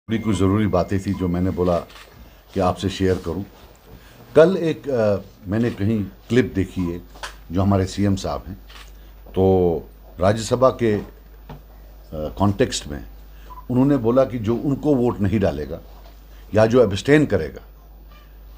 थोड़ी कुछ ज़रूरी बातें थी जो मैंने बोला कि आपसे शेयर करूं। कल एक मैंने कहीं क्लिप देखी है जो हमारे सीएम साहब हैं, तो राज्यसभा के कॉन्टेक्स्ट में उन्होंने बोला कि जो उनको वोट नहीं डालेगा या जो एब्सटेन करेगा,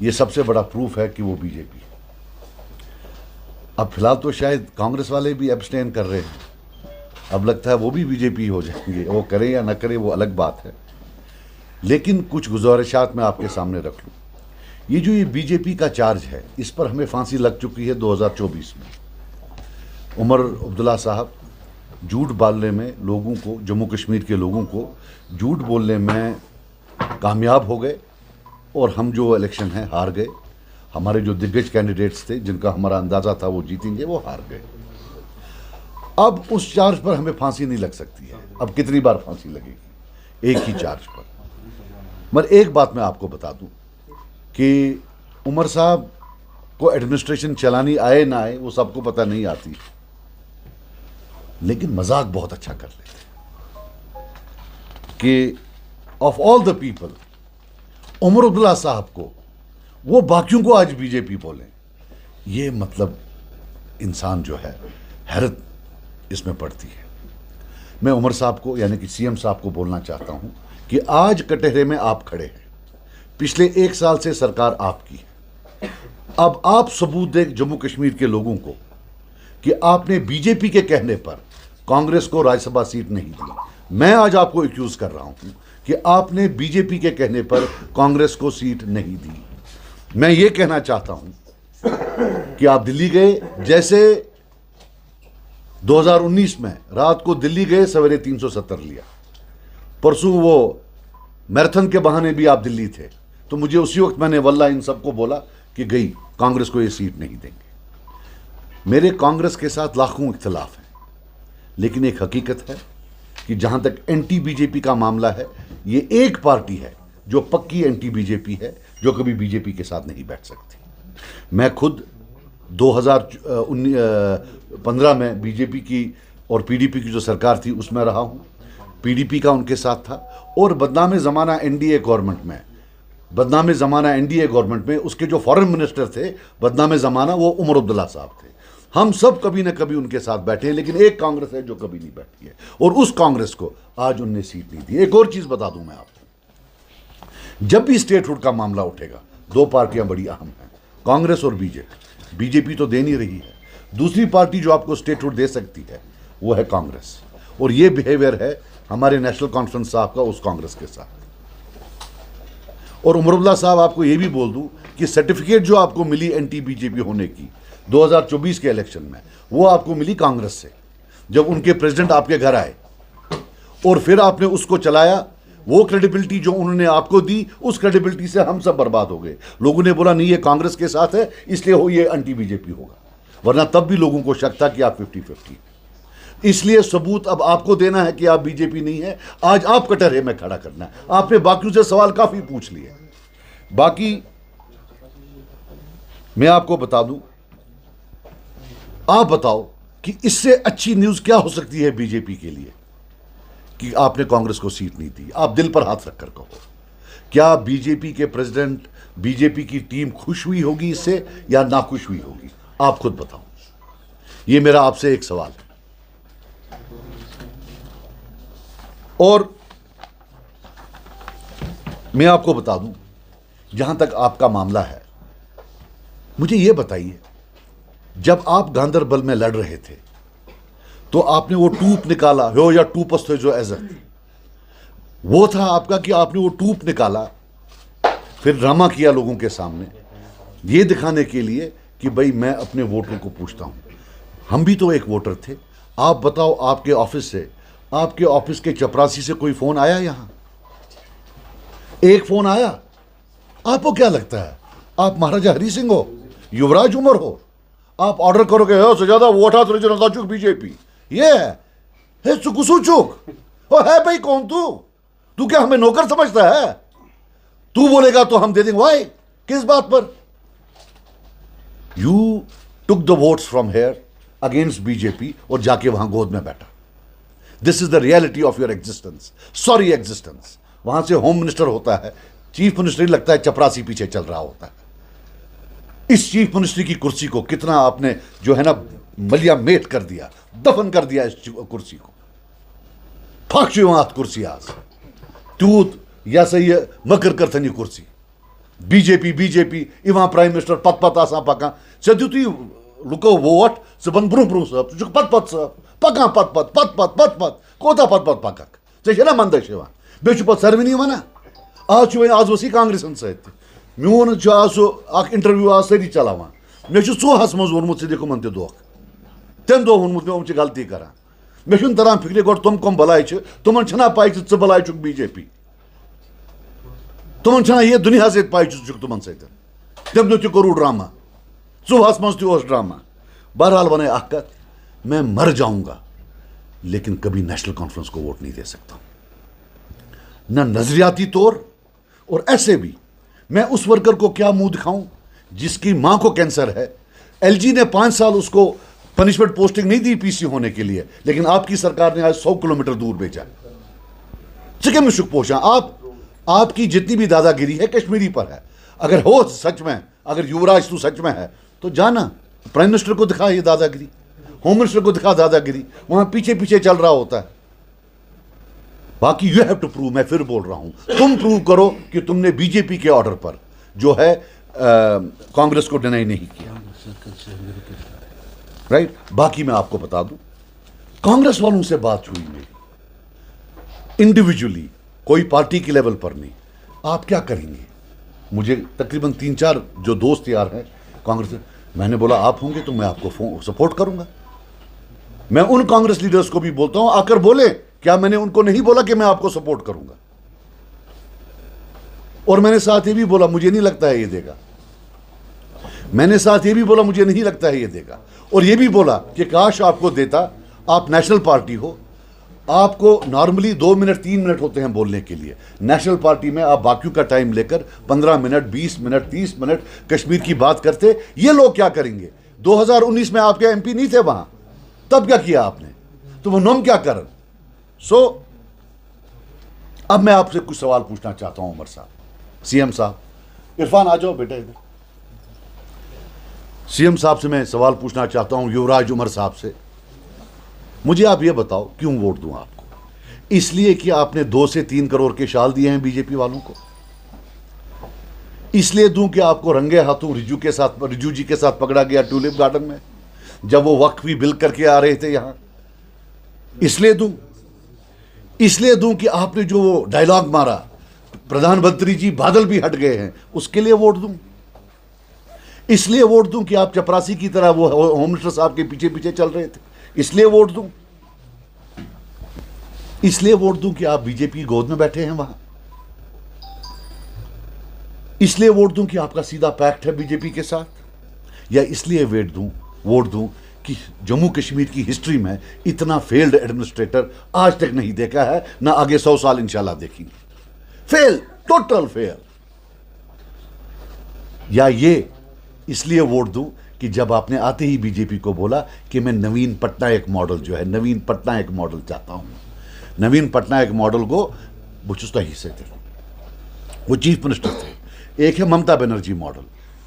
ये सबसे बड़ा प्रूफ है कि वो बीजेपी है। अब फिलहाल तो शायद कांग्रेस वाले भी एब्सटेन कर रहे हैं, अब लगता है वो भी बीजेपी हो जाएंगे। वो करें या ना करें वो अलग बात है, लेकिन कुछ गुजारिशात मैं आपके सामने रख लूँ। ये बीजेपी का चार्ज है, इस पर हमें फांसी लग चुकी है 2024 में। उमर अब्दुल्ला साहब झूठ बोलने में लोगों को, जम्मू कश्मीर के लोगों को झूठ बोलने में कामयाब हो गए और हम जो इलेक्शन है हार गए। हमारे जो दिग्गज कैंडिडेट्स थे जिनका हमारा अंदाज़ा था वो जीतेंगे, वो हार गए। अब उस चार्ज पर हमें फांसी नहीं लग सकती है। अब कितनी बार फांसी लगेगी एक ही चार्ज पर? मगर एक बात मैं आपको बता दूं कि उमर साहब को एडमिनिस्ट्रेशन चलानी आए ना आए वो सबको पता नहीं आती, लेकिन मजाक बहुत अच्छा कर लेते कि of all the people Omar Abdullah साहब को, वो बाकियों को आज बीजेपी बोलें। ये मतलब इंसान जो है, हैरत इसमें पड़ती है। मैं उमर साहब को यानी कि सीएम साहब को बोलना चाहता हूं कि आज कटहरे में आप खड़े हैं, पिछले 1 साल से सरकार आपकी है। अब आप सबूत दें जम्मू कश्मीर के लोगों को कि आपने बीजेपी के कहने पर कांग्रेस को राज्यसभा सीट नहीं दी। मैं आज आपको एक्यूज कर रहा हूं कि आपने बीजेपी के कहने पर कांग्रेस को सीट नहीं दी। मैं ये कहना चाहता हूं कि आप दिल्ली गए, जैसे 2019 में रात को दिल्ली गए, सवेरे 370 लिया। परसों वो मैराथन के बहाने भी आप दिल्ली थे, तो मुझे उसी वक्त मैंने वल्लाह इन सबको बोला कि गई कांग्रेस को ये सीट नहीं देंगे। मेरे कांग्रेस के साथ लाखों इख्तलाफ हैं, लेकिन एक हकीकत है कि जहां तक एंटी बीजेपी का मामला है, ये एक पार्टी है जो पक्की एंटी बीजेपी है, जो कभी बीजेपी के साथ नहीं बैठ सकती। मैं खुद 2015 में बीजेपी की और पीडीपी की जो सरकार थी उसमें रहा हूं, पीडीपी का उनके साथ था। और बदनाम ज़माना एनडीए गवर्नमेंट में उसके जो फॉरेन मिनिस्टर थे, बदनाम ज़माना, वो उमर अब्दुल्ला साहब थे। हम सब कभी ना कभी उनके साथ बैठे हैं, लेकिन एक कांग्रेस है जो कभी नहीं बैठी है, और उस कांग्रेस को आज उनने सीट नहीं दी। एक और चीज़ बता दूं मैं आपको, जब भी स्टेटहुड का मामला उठेगा, 2 पार्टियां बड़ी अहम हैं, कांग्रेस और बीजेपी। बीजेपी तो दे नहीं रही है। दूसरी पार्टी जो आपको स्टेटहुड दे सकती है वो है कांग्रेस, और ये बिहेवियर है हमारे नेशनल कॉन्फ्रेंस साहब का उस कांग्रेस के साथ। और उमर अब्दुल्ला साहब, आपको ये भी बोल दूं कि सर्टिफिकेट जो आपको मिली एंटी बीजेपी होने की 2024 के इलेक्शन में, वो आपको मिली कांग्रेस से, जब उनके प्रेसिडेंट आपके घर आए और फिर आपने उसको चलाया। वो क्रेडिबिलिटी जो उन्होंने आपको दी, उस क्रेडिबिलिटी से हम सब बर्बाद हो गए। लोगों ने बोला नहीं, ये कांग्रेस के साथ है इसलिए हो ये एंटी बीजेपी होगा, वरना तब भी लोगों को शक था कि आप 50-50। इसलिए सबूत अब आपको देना है कि आप बीजेपी नहीं है। आज आप कटहरे में खड़ा करना है। आपने बाकियों से सवाल काफी पूछ लिए। बाकी मैं आपको बता दूं, आप बताओ कि इससे अच्छी न्यूज क्या हो सकती है बीजेपी के लिए कि आपने कांग्रेस को सीट नहीं दी। आप दिल पर हाथ रखकर कहो, क्या बीजेपी के प्रेसिडेंट, बीजेपी की टीम खुश हुई होगी इससे या नाखुश हुई होगी? आप खुद बताओ। यह मेरा आपसे एक सवाल है। और मैं आपको बता दूं, जहां तक आपका मामला है, मुझे यह बताइए, जब आप गांदरबल में लड़ रहे थे तो आपने वो टूप निकाला हो या टूपस थे जो एजत, वो था आपका कि आपने वो टूप निकाला, फिर ड्रामा किया लोगों के सामने, ये दिखाने के लिए कि भाई मैं अपने वोटरों को पूछता हूं। हम भी तो एक वोटर थे। आप बताओ, आपके ऑफिस से, आपके ऑफिस के चपरासी से कोई फोन आया? यहां एक फोन आया? आपको क्या लगता है आप महाराजा हरि सिंह हो, युवराज उमर हो? आप ऑर्डर करोगे हो सजादा वोट हाथ जनता चुक बीजेपी, ये है चुक ओ है भाई, कौन तू क्या हमें नौकर समझता है? तू बोलेगा तो हम दे देंगे। वाई? किस बात पर? You took the votes from here against BJP और जाके वहां गोद में बैठा। This is the reality of your existence, sorry existence. वहां से होम मिनिस्टर होता है, चीफ मिनिस्टर लगता है चपरासी पीछे चल रहा होता है। इस चीफ मिनिस्ट्री की कुर्सी को कितना आपने जो है ना मलिया मेट कर दिया, दफन कर दिया इस कुर्सी को। फाक कुर्सी आज तूत या सही मकर करथनी कुर्सी बीजेपी इवां प्राइम मिनिस्टर पत पत आसान पकान सदु तुई लुको वोट स बन ब्रू ब्रू सब तुझ पत पत सब पकान पत पत पत पत पत पत कोता पत पत पकक चे मंदश बे पत सरवनी वना आज आज वसी कांग्रेसन सत मोन आज सह इंटरव्यू आज सारी चलावान मे चोहस मज वोनमुत दिखुमन तह दोख तम दो वोनमुत मे गलती करान मे तरह फिक्रे गो तुम कम बलाय तुम पाई च बलाय चुक बीजेपी तुम ये दुनिया सत पाई तुम सत तम दो तु ड्रामा चोहस मज तह ड्रामा। बहरहाल वन कत मैं मर जाऊंगा लेकिन कभी नेशनल कॉन्फ्रेंस को वोट नहीं दे सकता, न नजरियाती तौर और ऐसे भी मैं उस वर्कर को क्या मुंह दिखाऊं जिसकी मां को कैंसर है। एलजी ने 5 साल उसको पनिशमेंट पोस्टिंग नहीं दी पीसी होने के लिए, लेकिन आपकी सरकार ने आज 100 किलोमीटर दूर भेजा। चिके में शुक पोषा आपकी जितनी भी दादागिरी है कश्मीरी पर है। अगर हो सच में, अगर युवराज तू सच में है तो जाना प्राइम मिनिस्टर को दिखा ये दादागिरी, होम मिनिस्टर को दिखा दादागिरी, वहां पीछे पीछे चल रहा होता है। बाकी यू हैव टू प्रूव, मैं फिर बोल रहा हूं, तुम प्रूव करो कि तुमने बीजेपी के ऑर्डर पर जो है कांग्रेस को डिनाई नहीं किया, राइट। बाकी मैं आपको बता दूं, कांग्रेस वालों से बात हुई मेरी इंडिविजुअली, कोई पार्टी की लेवल पर नहीं। आप क्या करेंगे? मुझे तकरीबन 3-4 जो दोस्त यार हैं कांग्रेस, मैंने बोला आप होंगे तो मैं आपको सपोर्ट करूंगा। मैं उन कांग्रेस लीडर्स को भी बोलता हूं, आकर बोले, क्या मैंने उनको नहीं बोला कि मैं आपको सपोर्ट करूंगा? और मैंने साथ ये भी बोला मुझे नहीं लगता है ये देगा, मैंने साथ ये भी बोला मुझे नहीं लगता है ये देगा, और ये भी बोला कि काश आपको देता, आप नेशनल पार्टी हो, आपको नॉर्मली 2 मिनट 3 मिनट होते हैं बोलने के लिए, नेशनल पार्टी में आप बाकियों का टाइम लेकर 15 मिनट 20 मिनट 30 मिनट कश्मीर की बात करते। ये लोग क्या करेंगे? 2019 में आपके एमपी नहीं थे वहां, तब क्या किया आपने? तो वो नोम क्या कर। अब मैं आपसे कुछ सवाल पूछना चाहता हूं उमर साहब, सीएम साहब, इरफान आ जाओ बेटा इधर। सीएम साहब से मैं सवाल पूछना चाहता हूं, युवराज उमर साहब से, मुझे आप ये बताओ क्यों वोट दूं आपको? इसलिए कि आपने 2 से 3 करोड़ के शाल दिए हैं बीजेपी वालों को? इसलिए दूं कि आपको रंगे हाथों रिजू जी के साथ पकड़ा गया ट्यूलिप गार्डन में जब वो वक्फी बिल करके आ रहे थे यहां? इसलिए दूं? इसलिए दूं कि आपने जो डायलॉग मारा, प्रधानमंत्री जी बादल भी हट गए हैं, उसके लिए वोट दूं? इसलिए वोट दूं कि आप चपरासी की तरह वो होम मिनिस्टर साहब के पीछे पीछे चल रहे थे, इसलिए वोट दूं? इसलिए वोट दूं कि आप बीजेपी गोद में बैठे हैं वहां? इसलिए वोट दूं कि आपका सीधा पैक्ट है बीजेपी के साथ? या इसलिए वोट दूं कि जम्मू कश्मीर की हिस्ट्री में इतना फेल्ड एडमिनिस्ट्रेटर आज तक नहीं देखा है, ना आगे 100 साल इंशाल्लाह देखेंगे। Fail, total fail. या ये इसलिए वोट दूं कि जब आपने आते ही बीजेपी को बोला कि मैं नवीन पटनायक मॉडल जो है, नवीन पटनायक मॉडल चाहता हूं, नवीन पटनायक मॉडल को बुचुस्ता हिस्से थे, वो चीफ मिनिस्टर थे। एक है Mamata Banerjee model,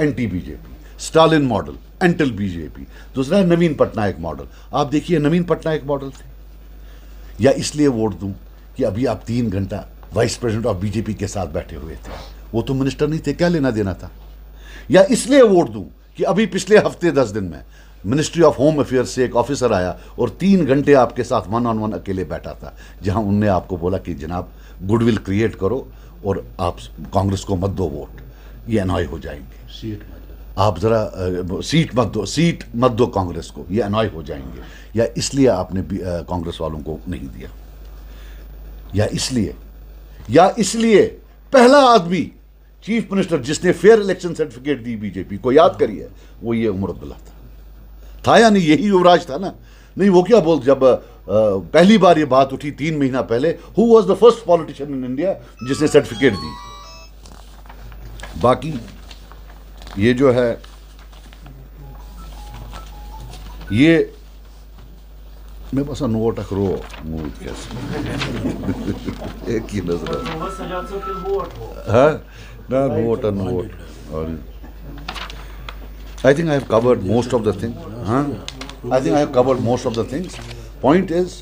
anti BJP, Stalin model, anti BJP, दूसरा है नवीन पटनायक मॉडल। आप देखिए नवीन पटनायक मॉडल थे। या इसलिए वोट दूं कि अभी आप 3 घंटा वाइस प्रेसिडेंट ऑफ बीजेपी के साथ बैठे हुए थे, वो तो मिनिस्टर नहीं थे, क्या लेना देना था? या इसलिए वोट दूं कि अभी पिछले हफ्ते 10 दिन में मिनिस्ट्री ऑफ होम अफेयर्स से एक ऑफिसर आया और 3 घंटे आपके साथ 1-on-1 अकेले बैठा था, जहां उनने आपको बोला कि जनाब गुडविल क्रिएट करो और आप कांग्रेस को मत दो वोट, ये अनॉय हो जाएंगे, आप जरा सीट मत दो कांग्रेस को, ये अनॉय हो जाएंगे। या इसलिए आपने कांग्रेस वालों को नहीं दिया? या इसलिए पहला आदमी चीफ मिनिस्टर जिसने फेयर इलेक्शन सर्टिफिकेट दी बीजेपी को, याद करिए, वो ये उमर अब्दुल्ला था या नहीं? यही युवराज था ना? नहीं, वो क्या बोल, जब पहली बार ये बात उठी 3 महीना पहले, who was the first politician in India जिसने सर्टिफिकेट दी? बाकी ये जो है, ये मैं बस नोट अखरो मूड कैसे एक ही नजर हाँ ना नोट और I think I have covered most of the things. Huh? I think I have covered most of the things. Point is,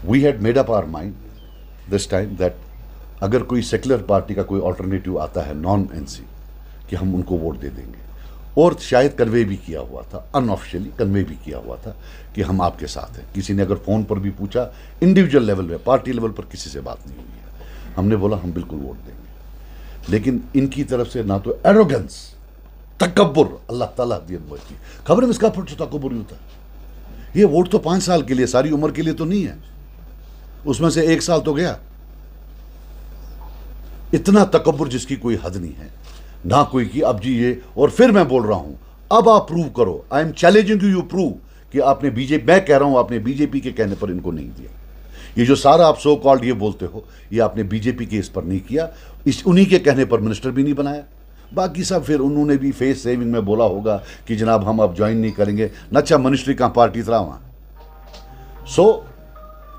we had made up our mind this time that अगर कोई secular party का कोई alternative आता है non NC कि हम उनको vote दे देंगे, और शायद कन्वे भी किया हुआ था, अनऑफिशियली कन्वे भी किया हुआ था कि हम आपके साथ हैं। किसी ने अगर फ़ोन पर भी पूछा, इंडिविजुअल लेवल पे, पार्टी लेवल पर किसी से बात नहीं हुई है। हमने बोला हम बिल्कुल वोट देंगे, लेकिन इनकी तरफ से ना तो एरोगेंस, तकब्बुर, अल्लाह ताला दियन होती खबर में इसका फट तकब्बुर होता है। ये वोट तो 5 साल के लिए, सारी उम्र के लिए तो नहीं है, उसमें से 1 साल तो गया। इतना तकब्बुर जिसकी कोई हद नहीं है ना कोई की। अब जी ये, और फिर मैं बोल रहा हूं, अब आप प्रूव करो, I am challenging you prove कि आपने बीजेपी, मैं कह रहा हूं आपने बीजेपी के कहने पर इनको नहीं दिया। ये जो सारा आप सो कॉल्ड ये बोलते हो, ये आपने बीजेपी के इस पर नहीं किया, इस उन्हीं के कहने पर मिनिस्टर भी नहीं बनाया। बाकी सब फिर उन्होंने भी फेस सेविंग में बोला होगा कि जनाब हम अब ज्वाइन नहीं करेंगे, नच्छा मिनिस्ट्री का पार्टी तरह वहां। So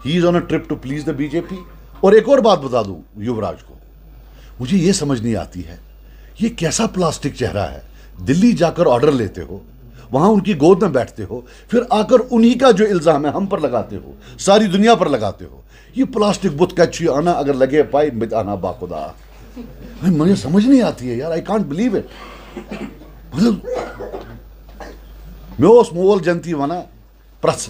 he is on a trip to please the BJP. और एक और बात बता दूं युवराज को, मुझे ये समझ नहीं आती है, ये कैसा प्लास्टिक चेहरा है। दिल्ली जाकर ऑर्डर लेते हो, वहां उनकी गोद में बैठते हो, फिर आकर उन्हीं का जो इल्जाम है हम पर लगाते हो, सारी दुनिया पर लगाते हो। ये प्लास्टिक बुत कैची आना अगर लगे पाई मित आना बाखुदा, मुझे समझ नहीं आती है यार, आई कांट बिलीव इट। मतलब मे ओस मोल जनती वना प्रस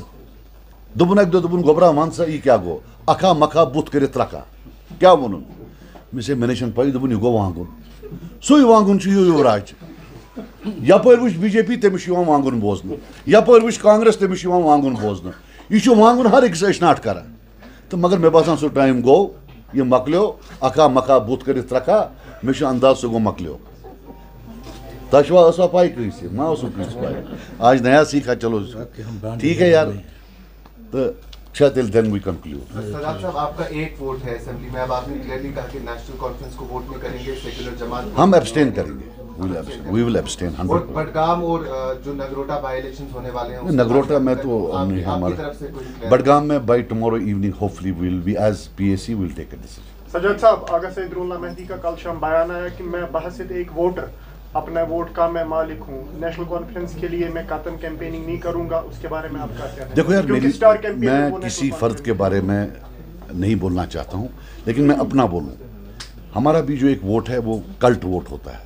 दुबन एक दुबन गोबरा मानसा ई क्या गो अखा मखा बुत करे त्रका क्या वनुन मिसे मेनेशन पाई दुबन गो वांगुन सुई वांगुन छु युवराज यपर वुच बीजेपी तमिश वांगुन बोजन, यपर वुच कांग्रेस तमिश वांगुन बोजन, यह वांगुन हर एक नाट कर। तो मगर मे बासान सो टाइम गो, ये मकलो अखा मखा बुत कर त्रका, मे अंदाज सो गो मकलो। तशवा पाई कैसे माँ पाई, आज नया सीखा, चलो ठीक है यार। तो देन वी कंक्लूड। सजाद साहब, आपका एक वोट है असेंबली में, अब आपने क्लियरली कहा कि नेशनल कॉन्फ्रेंस को वोट नहीं करेंगे, सेक्युलर जमात हम एब्सटेन करेंगे, वी विल एब्सटेन 100%। बडगाम और जो नगरोटा बाई इलेक्शंस होने वाले हैं, नगरोटा में तो नहीं, हमारा बडगाम में by tomorrow evening hopefully we will be as PAC will take a decision. Sajad साहब, आगा सैदुल्लाह मेहदी का कल शाम बयान आया कि मैं बहसियत एक वोटर, अपने वोट का मैं मालिक हूँ, नेशनल कॉन्फ्रेंस के लिए मैं कतन कैंपेनिंग नहीं करूंगा। उसके बारे में आपका क्या है? देखो यार, मैं किसी फर्द के बारे में नहीं बोलना चाहता हूँ, लेकिन मैं अपना बोलूँ। हमारा भी जो एक वोट है वो कल्ट वोट होता है।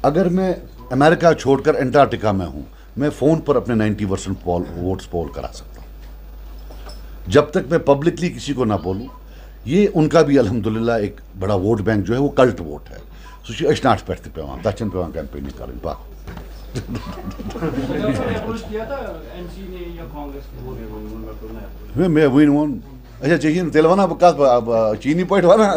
अगर मैं अमेरिका छोड़कर एंटार्क्टिका में हूँ, मैं फ़ोन पर अपने 90% वोट्स पोल करा सकता हूँ। जब तक मैं पब्लिकली किसी को ना बोलूँ, ये उनका भी अल्हम्दुलिल्लाह एक बड़ा वोट बैंक जो है वो कल्ट वोट है। नाट पे पेवान तचन पेवान कैंपेनिंग करें पा मैं वन वन अच्छा चाहिए तेल वना चीनी पॉइंट वना।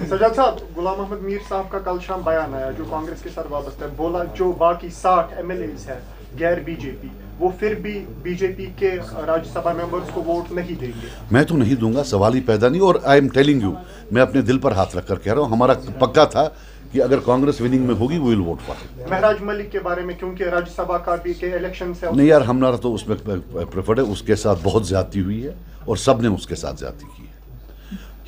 सजाद साहब, गुलाम अहमद मीर साहब का कल शाम बयान आया जो कांग्रेस के साथ वाबस्ता है, बोला जो बाकी 60 MLAs है गैर बीजेपी, वो फिर भी बीजेपी के राज्यसभा मेंबर्स को वोट नहीं देंगे। मैं तो नहीं दूंगा, सवाल ही पैदा नहीं। और आई एम टेलिंग यू, मैं अपने दिल पर हाथ रखकर कह रहा हूँ, हमारा पक्का था कि अगर कांग्रेस विनिंग में होगी वी विल वोट फॉर। महराज मलिक के बारे में, क्योंकि राज्यसभा का भी के इलेक्शन है, नहीं यार, हमारा तो उसमें प्रेफर्ड है, उसके साथ बहुत ज्यादती हुई है और सब ने उसके साथ ज्यादती की है।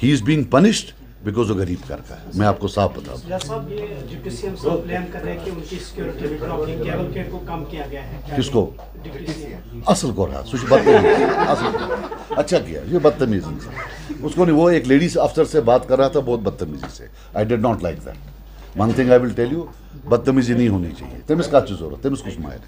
He is being punished because वो गरीब घर का है। मैं आपको साफ बता दूं किसको असल को रहा बदतमीजी अच्छा किया, ये बदतमीजी इंसान उसको नहीं। वो एक लेडीज अफसर से बात कर रहा था बहुत बदतमीजी से। I did not like that. One thing I will tell you, बदतमीजी नहीं होनी चाहिए। तमिस का चीज हो रहा, तमिस कुछ मायर।